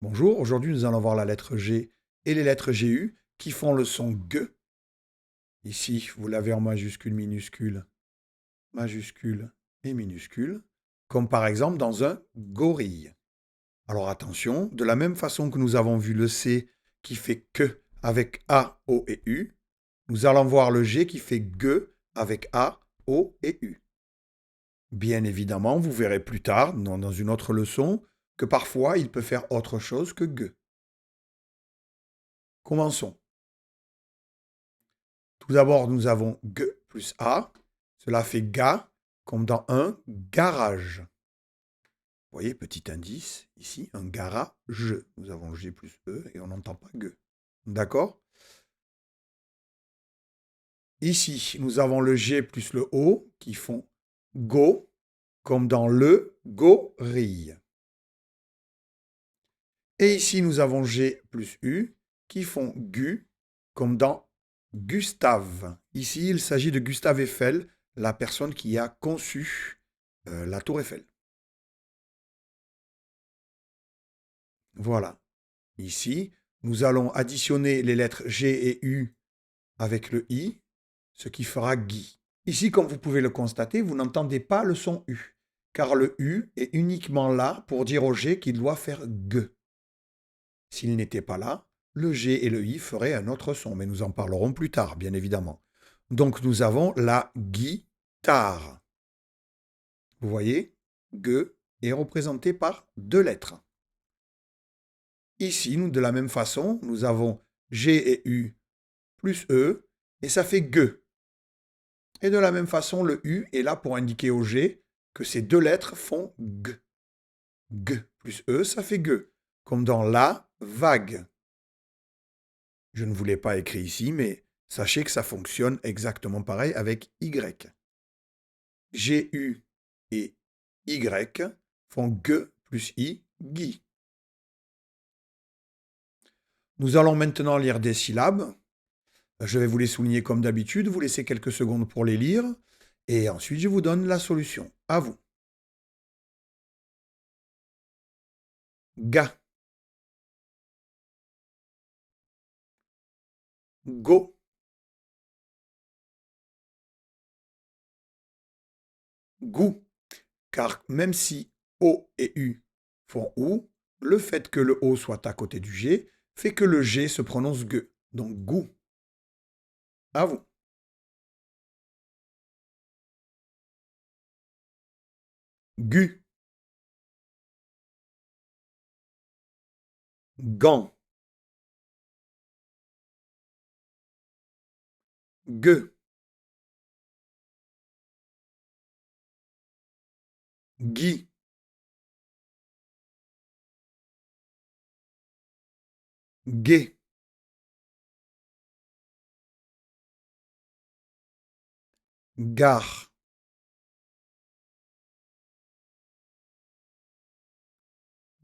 Bonjour, aujourd'hui nous allons voir la lettre G et les lettres GU qui font le son G. Ici, vous l'avez en majuscule, majuscule et minuscule, comme par exemple dans un gorille. Alors attention, de la même façon que nous avons vu le C qui fait que avec A, O et U, nous allons voir le G qui fait G avec A, O et U. Bien évidemment, vous verrez plus tard, dans une autre leçon, que parfois il peut faire autre chose que G. Commençons. Tout d'abord, nous avons G plus A. Cela fait ga, comme dans un garage. Vous voyez, petit indice, ici, un garage. Nous avons G plus E et on n'entend pas G. D'accord? Ici, nous avons le G plus le O qui font go, comme dans le gorille. Et ici, nous avons G plus U qui font gu, comme dans Gustave. Ici, il s'agit de Gustave Eiffel, la personne qui a conçu la tour Eiffel. Voilà. Ici, nous allons additionner les lettres G et U avec le I, ce qui fera Guy. Ici, comme vous pouvez le constater, vous n'entendez pas le son U, car le U est uniquement là pour dire au G qu'il doit faire G. S'il n'était pas là, le G et le I feraient un autre son, mais nous en parlerons plus tard, bien évidemment. Donc nous avons la guitare. Vous voyez, G est représenté par deux lettres. Ici, de la même façon, nous avons G et U plus E, et ça fait G. Et de la même façon, le U est là pour indiquer au G que ces deux lettres font G. G plus E, ça fait G, comme dans la vague. Je ne vous l'ai pas écrit ici, mais sachez que ça fonctionne exactement pareil avec Y. GU et Y font G plus I, Guy. Nous allons maintenant lire des syllabes. Je vais vous les souligner comme d'habitude, vous laissez quelques secondes pour les lire, et ensuite je vous donne la solution. À vous. Ga, go, gou. Car même si O et U font OU, le fait que le O soit à côté du G fait que le G se prononce GUE. Donc goût. À vous. Gu, gant, gueux, gui, gué, gare,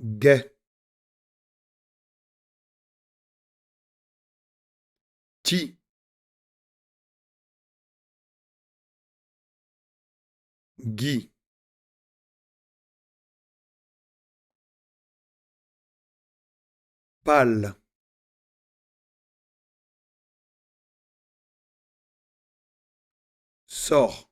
guet, ti, gui, pâle, sort,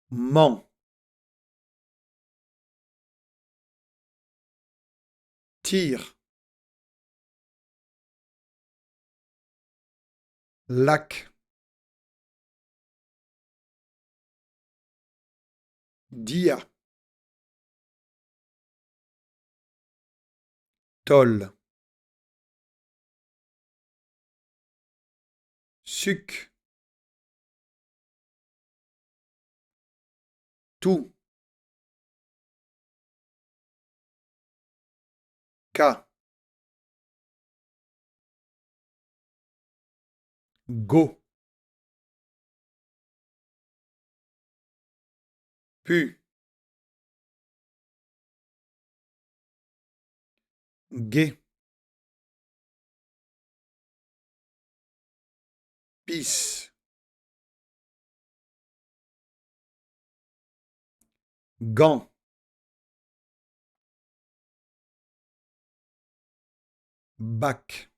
ment, tire, lac, dia, tol, suc, tout, ca, go, pu, gué, pisse, gant, bac,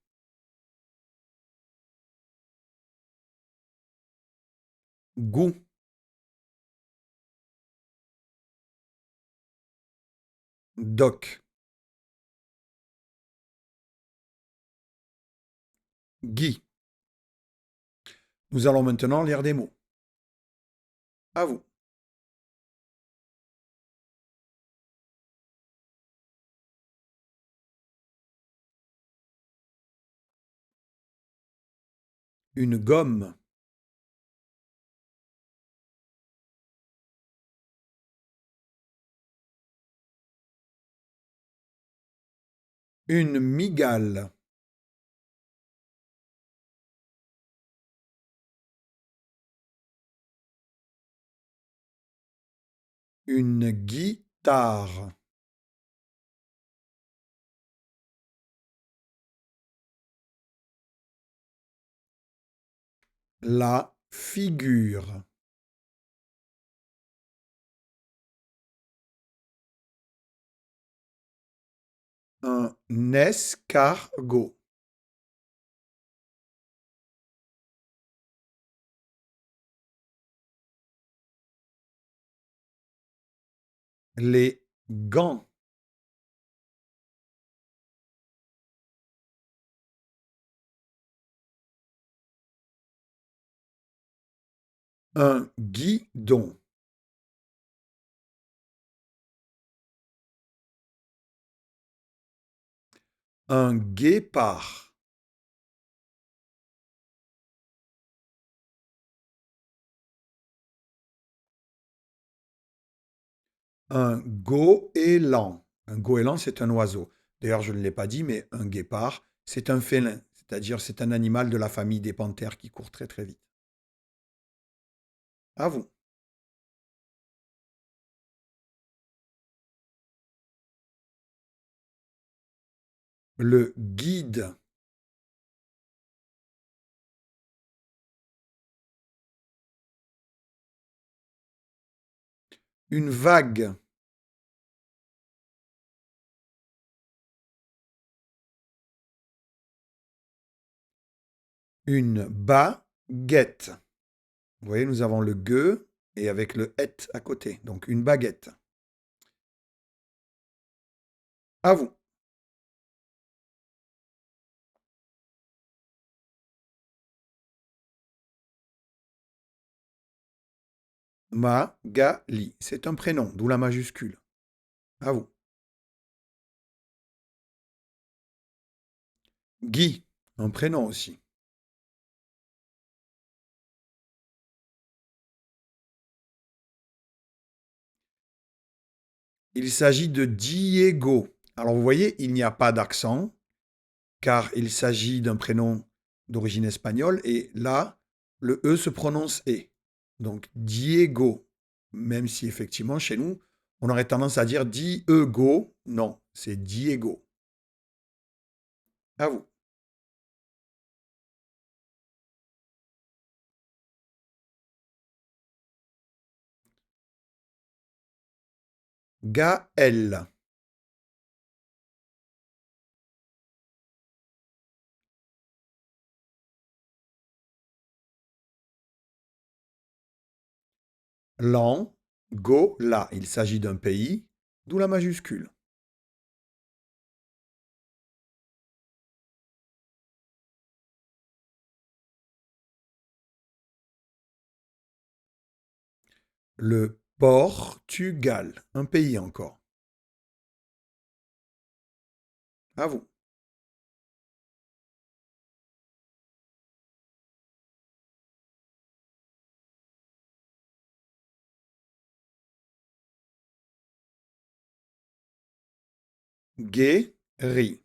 goût, doc, Guy. Nous allons maintenant lire des mots. À vous. Une gomme, une migale, une guitare, la figure, un escargot, les gants, un guidon, un guépard, un goéland. Un goéland, c'est un oiseau. D'ailleurs, je ne l'ai pas dit, mais un guépard, c'est un félin, c'est-à-dire c'est un animal de la famille des panthères qui court très très vite. À vous. Le guide, une vague, une baguette. Vous voyez, nous avons le gueux et avec le et à côté, donc une baguette. À vous. Magali, c'est un prénom, d'où la majuscule. À vous. Guy, un prénom aussi. Il s'agit de Diego. Alors vous voyez, il n'y a pas d'accent, car il s'agit d'un prénom d'origine espagnole, et là, le E se prononce E. Donc Diego, même si effectivement, chez nous, on aurait tendance à dire Diego. Non, c'est Diego. À vous. Gaël. L'Angola. Il s'agit d'un pays, d'où la majuscule. Le Portugal. Un pays encore. À vous. Guéri.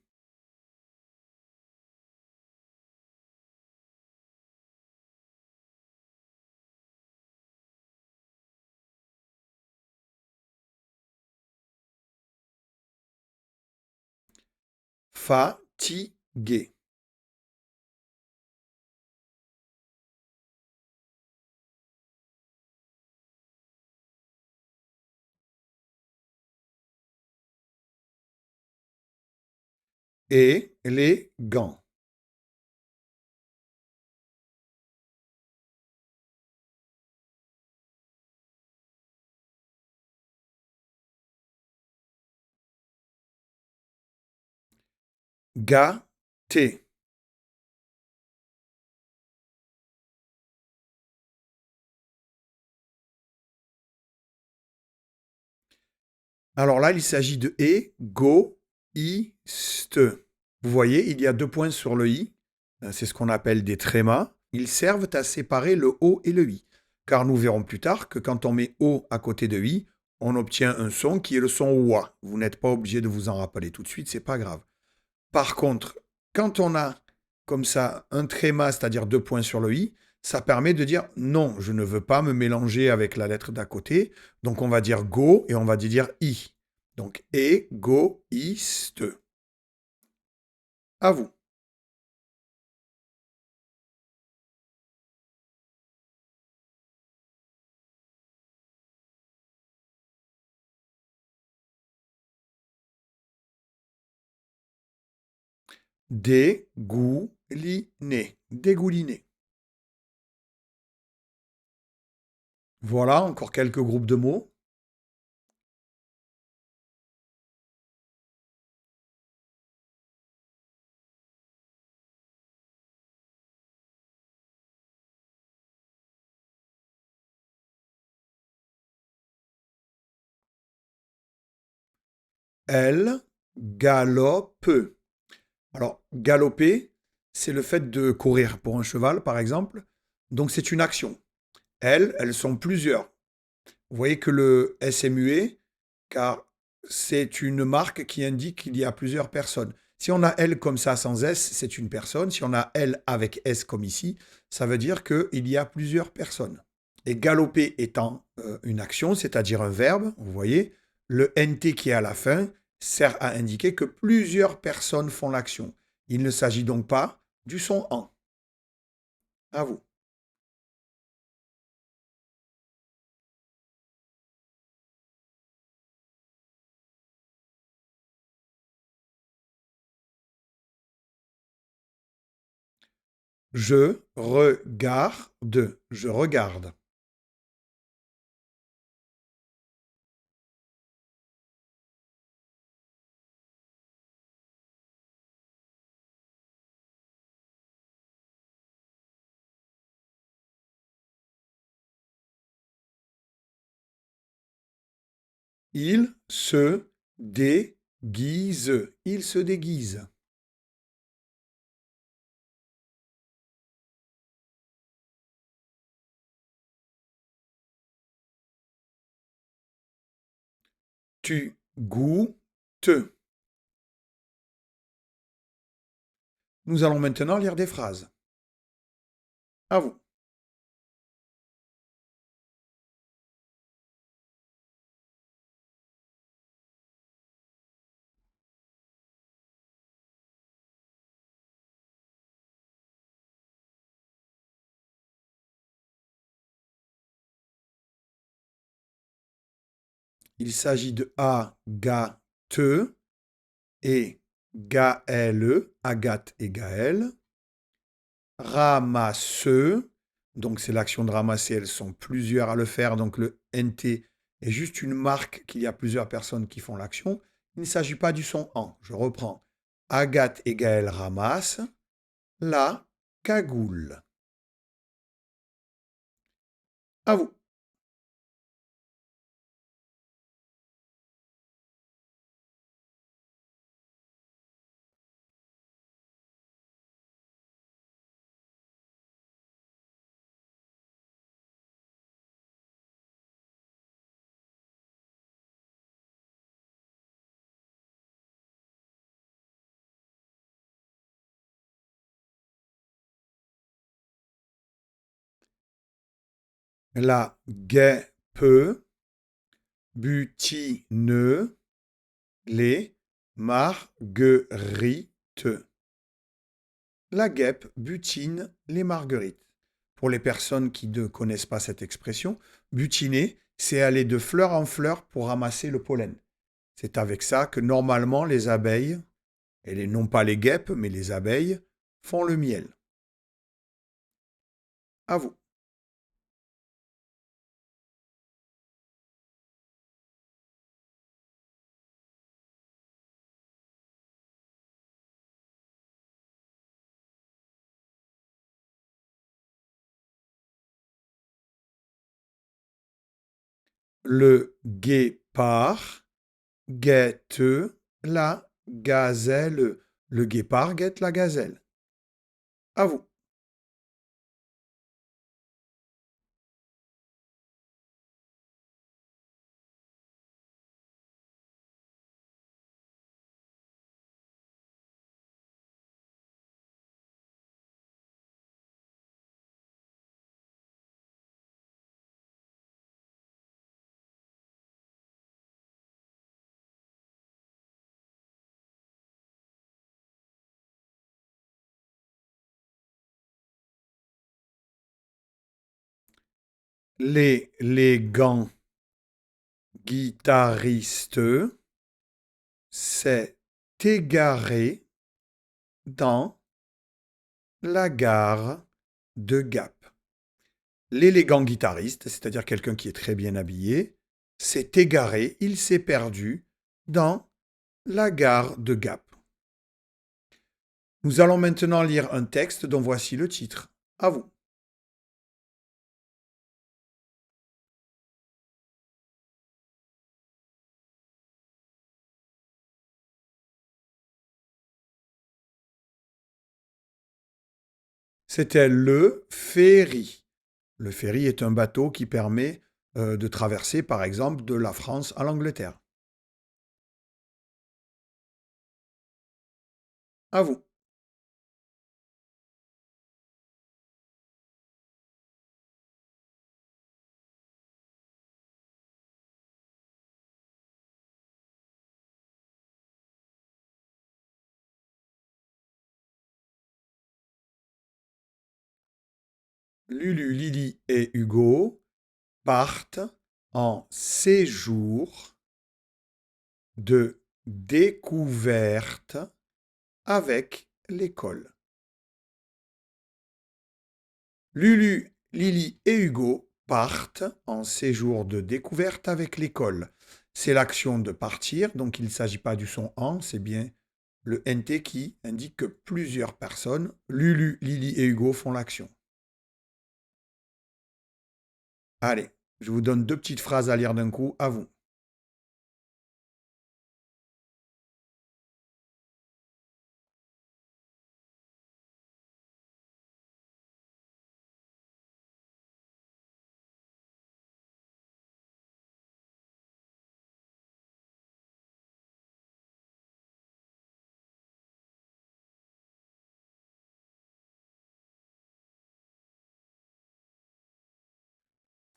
Fatigué. élégant. Gâté. Alors là, il s'agit de égoïste. Vous voyez, il y a 2 points sur le i. C'est ce qu'on appelle des trémas. Ils servent à séparer le o et le i. Car nous verrons plus tard que quand on met o à côté de i, on obtient un son qui est le son oua. Vous n'êtes pas obligé de vous en rappeler tout de suite, c'est pas grave. Par contre, quand on a comme ça un tréma, c'est-à-dire 2 points sur le i, ça permet de dire non, je ne veux pas me mélanger avec la lettre d'à côté. Donc on va dire go et on va dire i. Donc égoïste. À vous. Dégouliner. Dégouliner. Voilà, encore quelques groupes de mots. Elle galope. Alors, galoper, c'est le fait de courir pour un cheval, par exemple. Donc, c'est une action. Elles sont plusieurs. Vous voyez que le S est muet, car c'est une marque qui indique qu'il y a plusieurs personnes. Si on a elle comme ça sans S, c'est une personne. Si on a elle avec S comme ici, ça veut dire qu'il y a plusieurs personnes. Et galoper étant une action, c'est-à-dire un verbe, vous voyez, le NT qui est à la fin sert à indiquer que plusieurs personnes font l'action. Il ne s'agit donc pas du son en. À vous. Je regarde. Je regarde. Il se déguise. Il se déguise. Tu goûtes. Nous allons maintenant lire des phrases. À vous. Il s'agit de Agathe et Gaël, Agathe et Gaël. Ramasseux, donc c'est l'action de ramasser, elles sont plusieurs à le faire, donc le NT est juste une marque qu'il y a plusieurs personnes qui font l'action. Il ne s'agit pas du son en. Je reprends. Agathe et Gaël ramassent la cagoule. À vous. La guêpe butine les marguerites. La guêpe butine les marguerites. Pour les personnes qui ne connaissent pas cette expression, butiner, c'est aller de fleur en fleur pour ramasser le pollen. C'est avec ça que normalement les abeilles Et non pas les guêpes, mais les abeilles font le miel. À vous. Le guépard guette la gazelle. Le guépard guette la gazelle. À vous. Les gants guitariste s'est égaré dans la gare de Gap. L'élégant guitariste, c'est-à-dire quelqu'un qui est très bien habillé, s'est égaré, il s'est perdu dans la gare de Gap. Nous allons maintenant lire un texte dont voici le titre. À vous. C'était le ferry. Le ferry est un bateau qui permet de traverser, par exemple, de la France à l'Angleterre. À vous. Lulu, Lily et Hugo partent en séjour de découverte avec l'école. Lulu, Lily et Hugo partent en séjour de découverte avec l'école. C'est l'action de partir, donc il ne s'agit pas du son en, c'est bien le NT qui indique que plusieurs personnes, Lulu, Lily et Hugo, font l'action. Allez, je vous donne deux petites phrases à lire d'un coup, à vous.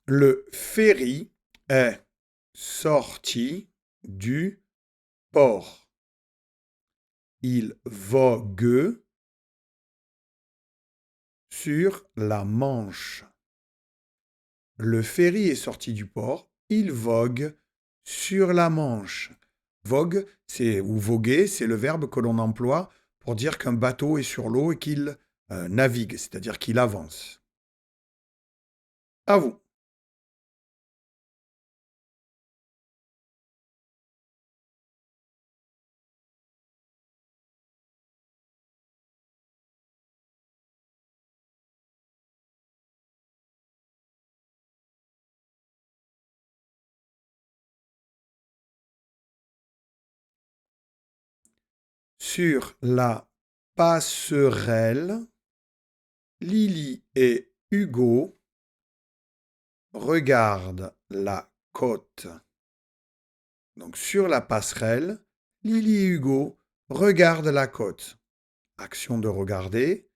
Le ferry est sorti du port. Il vogue sur la Manche. Le ferry est sorti du port. Il vogue sur la Manche. Vogue, c'est ou voguer, c'est le verbe que l'on emploie pour dire qu'un bateau est sur l'eau et qu'il navigue, c'est-à-dire qu'il avance. À vous. Sur la passerelle, Lily et Hugo regardent la côte. Donc sur la passerelle, Lily et Hugo regardent la côte. Action de regarder.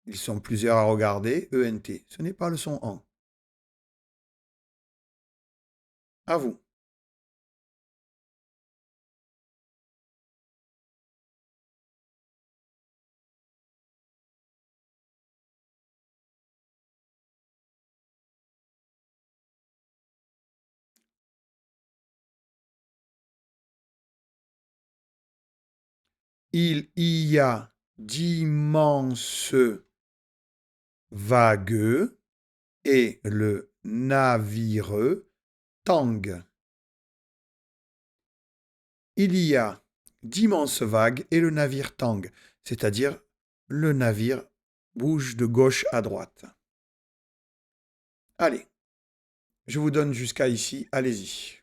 Ils sont plusieurs à regarder. ENT. Ce n'est pas le son en. À vous. Il y a d'immenses vagues et le navire tangue. Il y a d'immenses vagues et le navire tangue, c'est-à-dire le navire bouge de gauche à droite. Allez, je vous donne jusqu'à ici, allez-y.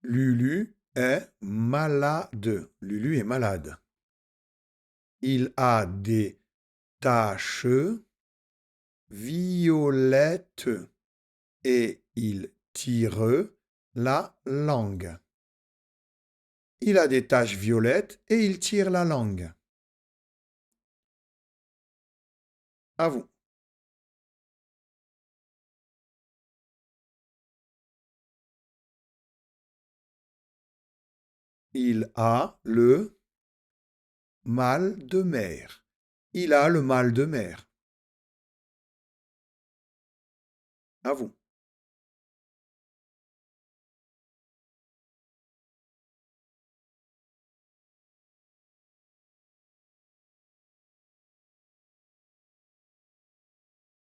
Lulu est malade. Lulu est malade. Il a des taches violettes et il tire la langue. Il a des taches violettes et il tire la langue. À vous. Il a le mal de mer. Il a le mal de mer. À vous.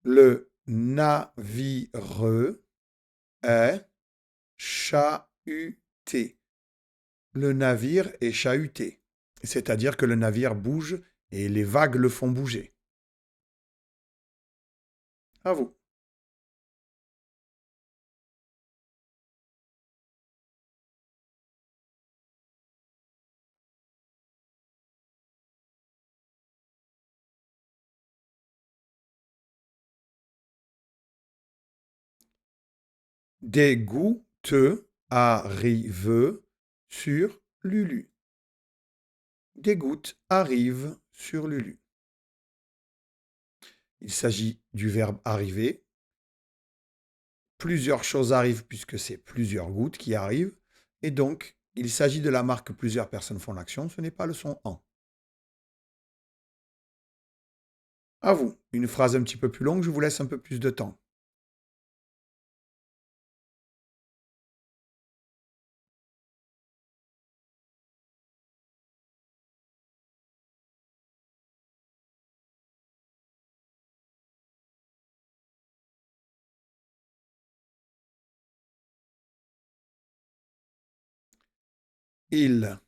Le navire est chahuté. Le navire est chahuté. C'est-à-dire que le navire bouge et les vagues le font bouger. À vous. Des gouttes arrivent sur Lulu. Des gouttes arrivent sur Lulu. Il s'agit du verbe arriver. Plusieurs choses arrivent puisque c'est plusieurs gouttes qui arrivent. Et donc, il s'agit de la marque plusieurs personnes font l'action. Ce n'est pas le son en. À vous. Une phrase un petit peu plus longue, je vous laisse un peu plus de temps. Il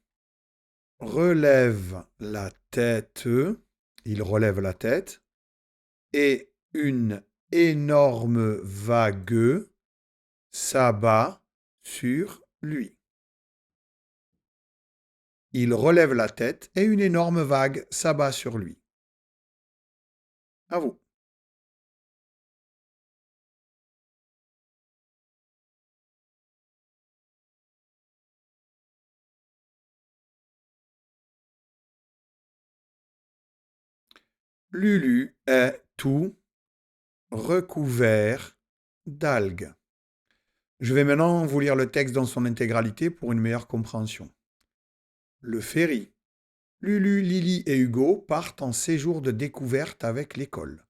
relève la tête. Il relève la tête. Et une énorme vague s'abat sur lui. Il relève la tête et une énorme vague s'abat sur lui. À vous. Lulu est tout recouvert d'algues. Je vais maintenant vous lire le texte dans son intégralité pour une meilleure compréhension. Le ferry. Lulu, Lily et Hugo partent en séjour de découverte avec l'école.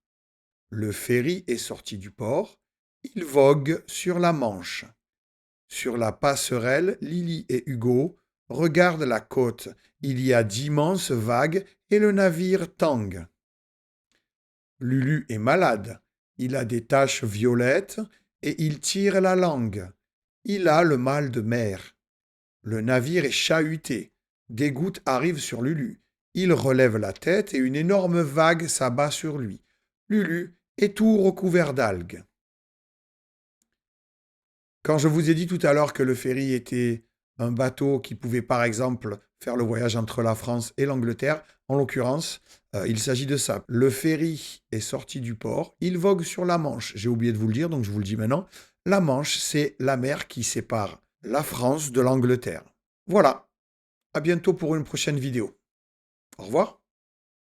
Le ferry est sorti du port. Il vogue sur la Manche. Sur la passerelle, Lily et Hugo regardent la côte. Il y a d'immenses vagues et le navire tangue. Lulu est malade. Il a des taches violettes et il tire la langue. Il a le mal de mer. Le navire est chahuté. Des gouttes arrivent sur Lulu. Il relève la tête et une énorme vague s'abat sur lui. Lulu est tout recouvert d'algues. Quand je vous ai dit tout à l'heure que le ferry était un bateau qui pouvait par exemple faire le voyage entre la France et l'Angleterre, en l'occurrence, il s'agit de ça. Le ferry est sorti du port, il vogue sur la Manche. J'ai oublié de vous le dire, donc je vous le dis maintenant. La Manche, c'est la mer qui sépare la France de l'Angleterre. Voilà, à bientôt pour une prochaine vidéo. Au revoir.